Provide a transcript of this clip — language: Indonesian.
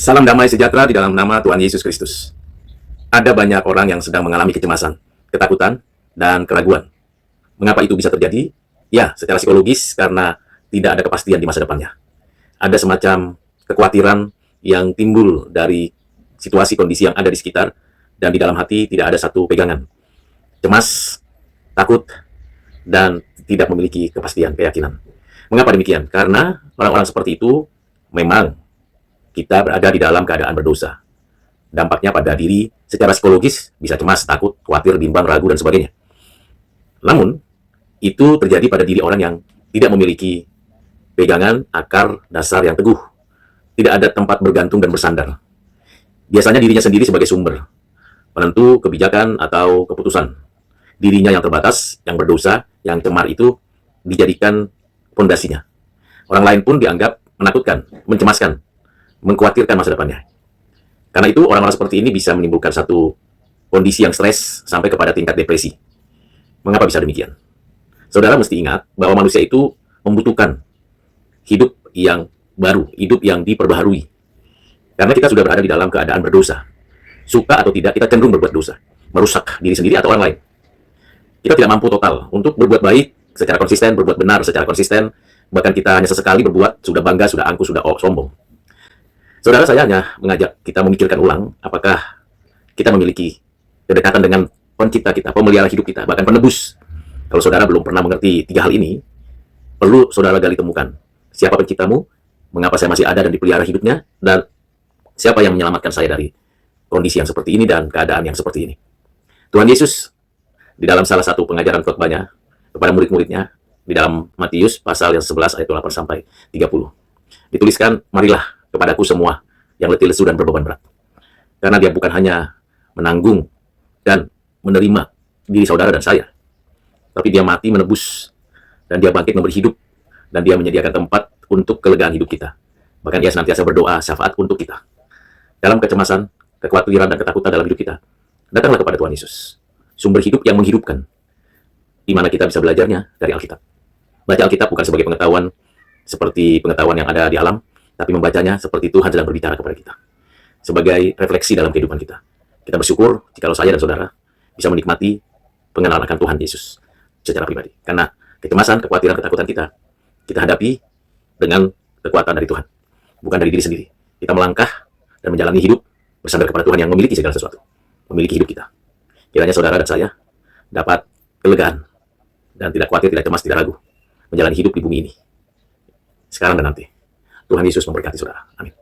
Salam damai sejahtera di dalam nama Tuhan Yesus Kristus. Ada banyak orang yang sedang mengalami kecemasan, ketakutan, dan keraguan. Mengapa itu bisa terjadi? Ya, secara psikologis karena tidak ada kepastian di masa depannya. Ada semacam kekhawatiran yang timbul dari situasi kondisi yang ada di sekitar, dan di dalam hati tidak ada satu pegangan. Cemas, takut, dan tidak memiliki kepastian keyakinan. Mengapa demikian? Karena orang-orang seperti itu memang kita berada di dalam keadaan berdosa. Dampaknya pada diri secara psikologis bisa cemas, takut, khawatir, bimbang, ragu, dan sebagainya. Namun, itu terjadi pada diri orang yang tidak memiliki pegangan akar dasar yang teguh. Tidak ada tempat bergantung dan bersandar. Biasanya dirinya sendiri sebagai sumber, penentu kebijakan atau keputusan. Dirinya yang terbatas, yang berdosa, yang cemar itu dijadikan fondasinya. Orang lain pun dianggap menakutkan, mencemaskan, mengkhawatirkan masa depannya. Karena itu orang-orang seperti ini bisa menimbulkan satu kondisi yang stres sampai kepada tingkat depresi. Mengapa bisa demikian? Saudara mesti ingat bahwa manusia itu membutuhkan hidup yang baru, hidup yang diperbaharui. Karena kita sudah berada di dalam keadaan berdosa. Suka atau tidak, kita cenderung berbuat dosa. Merusak diri sendiri atau orang lain. Kita tidak mampu total untuk berbuat baik secara konsisten, berbuat benar secara konsisten. Bahkan kita hanya sesekali berbuat, sudah bangga, sudah angkuh, sudah sombong. Saudara, saya hanya mengajak kita memikirkan ulang apakah kita memiliki kedekatan dengan pencipta kita, pemelihara hidup kita, bahkan penebus. Kalau saudara belum pernah mengerti tiga hal ini, perlu saudara gali temukan. Siapa penciptamu, mengapa saya masih ada dan dipelihara hidupnya, dan siapa yang menyelamatkan saya dari kondisi yang seperti ini dan keadaan yang seperti ini. Tuhan Yesus, di dalam salah satu pengajaran khotbahnya kepada murid-muridnya, di dalam Matius pasal yang 11 ayat 8 sampai 30, dituliskan, marilah kepadaku semua yang letih lesu dan berbeban berat. Karena dia bukan hanya menanggung dan menerima diri saudara dan saya, tapi dia mati menebus, dan dia bangkit memberi hidup, dan dia menyediakan tempat untuk kelegaan hidup kita. Bahkan dia senantiasa berdoa syafaat untuk kita. Dalam kecemasan, kekhawatiran, dan ketakutan dalam hidup kita, datanglah kepada Tuhan Yesus, sumber hidup yang menghidupkan, di mana kita bisa belajarnya dari Alkitab. Baca Alkitab bukan sebagai pengetahuan seperti pengetahuan yang ada di alam, tapi membacanya seperti Tuhan sedang berbicara kepada kita, sebagai refleksi dalam kehidupan kita. Kita bersyukur jikalau saya dan saudara bisa menikmati pengenalan akan Tuhan Yesus secara pribadi. Karena kecemasan, kekhawatiran, ketakutan kita hadapi dengan kekuatan dari Tuhan, bukan dari diri sendiri. Kita melangkah dan menjalani hidup bersandar kepada Tuhan yang memiliki segala sesuatu, memiliki hidup kita. Kiranya saudara dan saya dapat kelegaan dan tidak khawatir, tidak cemas, tidak ragu menjalani hidup di bumi ini, sekarang dan nanti. Tuhan Yesus memberkati saudara. Amin.